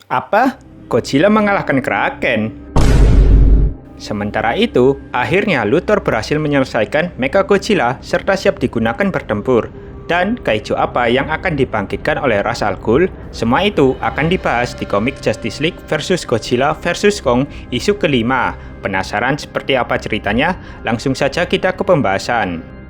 Apa? Godzilla mengalahkan Kraken? Sementara itu, akhirnya Luthor berhasil menyelesaikan Mechagodzilla serta siap digunakan bertempur. Dan kaiju apa yang akan dibangkitkan oleh Ra's al Ghul? Semua itu akan dibahas di komik Justice League vs Godzilla vs Kong isu kelima. Penasaran seperti apa ceritanya? Langsung saja kita ke pembahasan.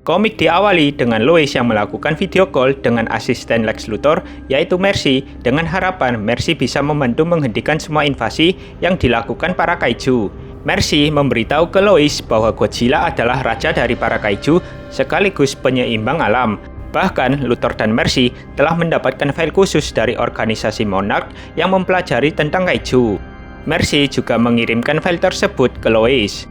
Komik diawali dengan Lois yang melakukan video call dengan asisten Lex Luthor, yaitu Mercy, dengan harapan Mercy bisa membantu menghentikan semua invasi yang dilakukan para kaiju. Mercy memberitahu ke Lois bahwa Godzilla adalah raja dari para kaiju sekaligus penyeimbang alam. Bahkan, Luthor dan Mercy telah mendapatkan file khusus dari organisasi Monarch yang mempelajari tentang kaiju. Mercy juga mengirimkan file tersebut ke Lois.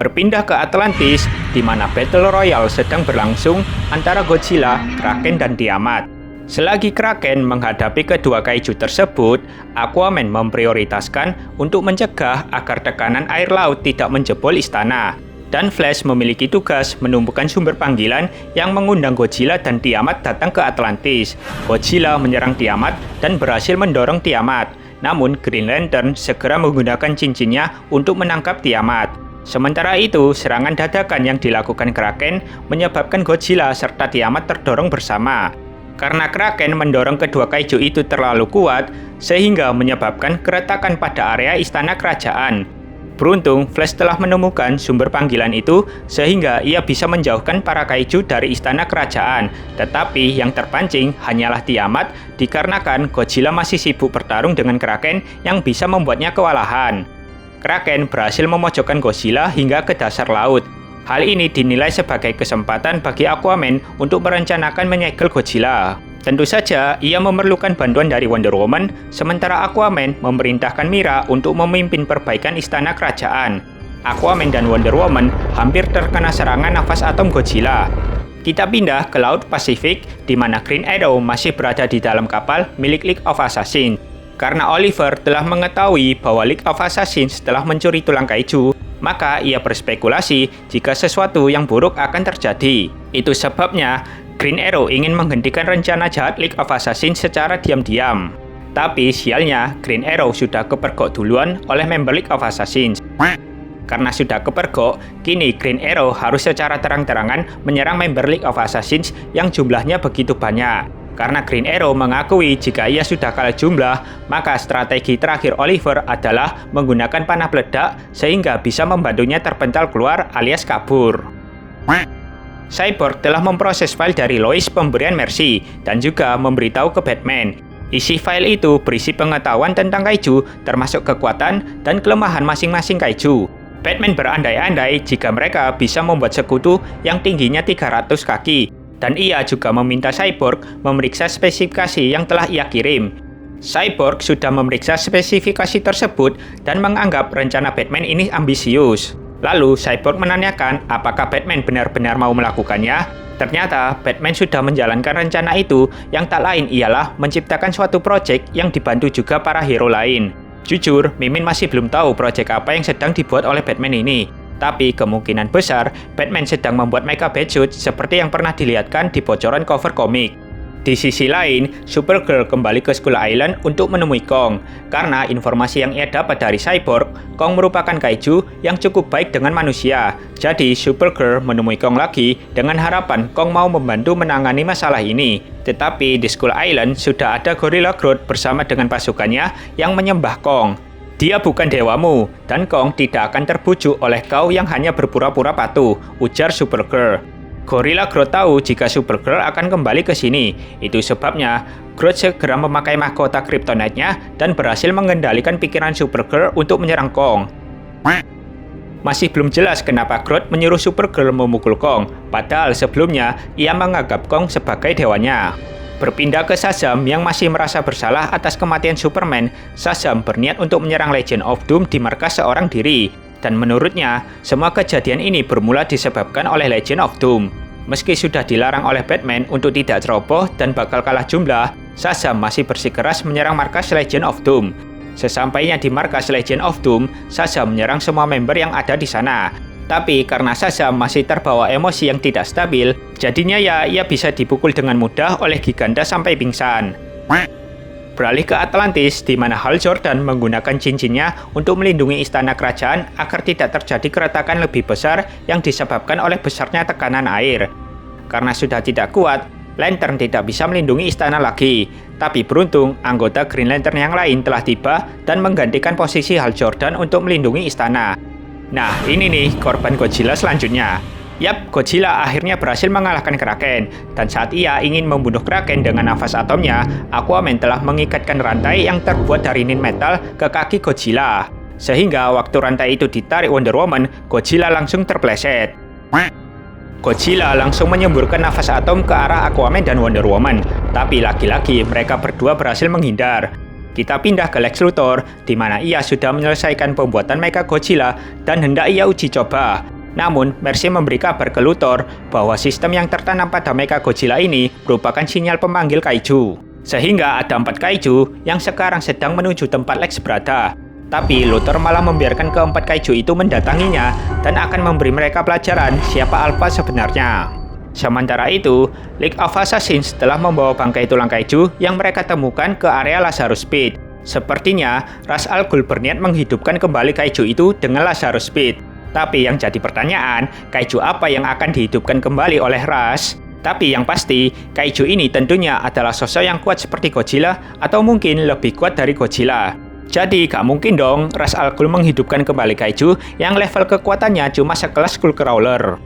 Berpindah ke Atlantis, di mana Battle Royale sedang berlangsung antara Godzilla, Kraken, dan Tiamat. Selagi Kraken menghadapi kedua kaiju tersebut, Aquaman memprioritaskan untuk mencegah agar tekanan air laut tidak menjebol istana. Dan Flash memiliki tugas menumbuhkan sumber panggilan yang mengundang Godzilla dan Tiamat datang ke Atlantis. Godzilla menyerang Tiamat dan berhasil mendorong Tiamat. Namun Green Lantern segera menggunakan cincinnya untuk menangkap Tiamat. Sementara itu, serangan dadakan yang dilakukan Kraken menyebabkan Godzilla serta Tiamat terdorong bersama. Karena Kraken mendorong kedua kaiju itu terlalu kuat, sehingga menyebabkan keretakan pada area istana kerajaan. Beruntung, Flash telah menemukan sumber panggilan itu, sehingga ia bisa menjauhkan para kaiju dari istana kerajaan. Tetapi yang terpancing hanyalah Tiamat, dikarenakan Godzilla masih sibuk bertarung dengan Kraken yang bisa membuatnya kewalahan. Kraken berhasil memojokkan Godzilla hingga ke dasar laut. Hal ini dinilai sebagai kesempatan bagi Aquaman untuk merencanakan menyegel Godzilla. Tentu saja, ia memerlukan bantuan dari Wonder Woman, sementara Aquaman memerintahkan Mira untuk memimpin perbaikan istana kerajaan. Aquaman dan Wonder Woman hampir terkena serangan nafas atom Godzilla. Kita pindah ke Laut Pasifik, di mana Green Arrow masih berada di dalam kapal milik League of Assassins. Karena Oliver telah mengetahui bahwa League of Assassins telah mencuri tulang kaiju, maka ia berspekulasi jika sesuatu yang buruk akan terjadi. Itu sebabnya Green Arrow ingin menghentikan rencana jahat League of Assassins secara diam-diam. Tapi sialnya, Green Arrow sudah kepergok duluan oleh member League of Assassins. Karena sudah kepergok, kini Green Arrow harus secara terang-terangan menyerang member League of Assassins yang jumlahnya begitu banyak. Karena Green Arrow mengakui jika ia sudah kalah jumlah, maka strategi terakhir Oliver adalah menggunakan panah peledak sehingga bisa membantunya terpental keluar alias kabur. Cyborg telah memproses file dari Lois pemberian Mercy dan juga memberitahu ke Batman. Isi file itu berisi pengetahuan tentang kaiju, termasuk kekuatan dan kelemahan masing-masing kaiju. Batman berandai-andai jika mereka bisa membuat sekutu yang tingginya 300 kaki. Dan ia juga meminta Cyborg memeriksa spesifikasi yang telah ia kirim. Cyborg sudah memeriksa spesifikasi tersebut dan menganggap rencana Batman ini ambisius. Lalu Cyborg menanyakan apakah Batman benar-benar mau melakukannya. Ternyata Batman sudah menjalankan rencana itu yang tak lain ialah menciptakan suatu proyek yang dibantu juga para hero lain. Jujur, Mimin masih belum tahu proyek apa yang sedang dibuat oleh Batman ini. Tapi kemungkinan besar, Batman sedang membuat Mecha Batsuit seperti yang pernah dilihatkan di bocoran cover komik. Di sisi lain, Supergirl kembali ke Skull Island untuk menemui Kong. Karena informasi yang ia dapat dari Cyborg, Kong merupakan kaiju yang cukup baik dengan manusia. Jadi, Supergirl menemui Kong lagi dengan harapan Kong mau membantu menangani masalah ini. Tetapi di Skull Island sudah ada Gorilla Grodd bersama dengan pasukannya yang menyembah Kong. Dia bukan dewamu, dan Kong tidak akan terbujuk oleh kau yang hanya berpura-pura patuh, ujar Supergirl. Gorilla Grodd tahu jika Supergirl akan kembali ke sini. Itu sebabnya, Grodd segera memakai mahkota Kryptonite-nya dan berhasil mengendalikan pikiran Supergirl untuk menyerang Kong. Masih belum jelas kenapa Grodd menyuruh Supergirl memukul Kong, padahal sebelumnya ia menganggap Kong sebagai dewanya. Berpindah ke Shazam yang masih merasa bersalah atas kematian Superman, Shazam berniat untuk menyerang Legion of Doom di markas seorang diri. Dan menurutnya, semua kejadian ini bermula disebabkan oleh Legion of Doom. Meski sudah dilarang oleh Batman untuk tidak ceroboh dan bakal kalah jumlah, Shazam masih bersikeras menyerang markas Legion of Doom. Sesampainya di markas Legion of Doom, Shazam menyerang semua member yang ada di sana. Tapi karena Shazam masih terbawa emosi yang tidak stabil, jadinya ia bisa dipukul dengan mudah oleh Giganta sampai pingsan. Beralih ke Atlantis, di mana Hal Jordan menggunakan cincinnya untuk melindungi istana kerajaan agar tidak terjadi keretakan lebih besar yang disebabkan oleh besarnya tekanan air. Karena sudah tidak kuat, Lantern tidak bisa melindungi istana lagi. Tapi beruntung, anggota Green Lantern yang lain telah tiba dan menggantikan posisi Hal Jordan untuk melindungi istana. Nah, ini nih korban Godzilla selanjutnya. Yap, Godzilla akhirnya berhasil mengalahkan Kraken, dan saat ia ingin membunuh Kraken dengan nafas atomnya, Aquaman telah mengikatkan rantai yang terbuat dari nin metal ke kaki Godzilla. Sehingga waktu rantai itu ditarik Wonder Woman, Godzilla langsung terpleset. Godzilla langsung menyemburkan nafas atom ke arah Aquaman dan Wonder Woman, tapi lagi-lagi mereka berdua berhasil menghindar. Kita pindah ke Lex Luthor, di mana ia sudah menyelesaikan pembuatan Mecha Godzilla dan hendak ia uji coba. Namun, Mercy memberi kabar ke Luthor bahwa sistem yang tertanam pada Mecha Godzilla ini merupakan sinyal pemanggil kaiju. Sehingga ada 4 kaiju yang sekarang sedang menuju tempat Lex berada. Tapi Luthor malah membiarkan keempat kaiju itu mendatanginya dan akan memberi mereka pelajaran siapa Alpha sebenarnya. Sementara itu, League of Assassins telah membawa bangkai tulang kaiju yang mereka temukan ke area Lazarus Pit. Sepertinya, Ra's al Ghul berniat menghidupkan kembali kaiju itu dengan Lazarus Pit. Tapi yang jadi pertanyaan, kaiju apa yang akan dihidupkan kembali oleh Ra's? Tapi yang pasti, kaiju ini tentunya adalah sosok yang kuat seperti Godzilla atau mungkin lebih kuat dari Godzilla. Jadi gak mungkin dong Ra's al Ghul menghidupkan kembali kaiju yang level kekuatannya cuma sekelas Skullcrawler.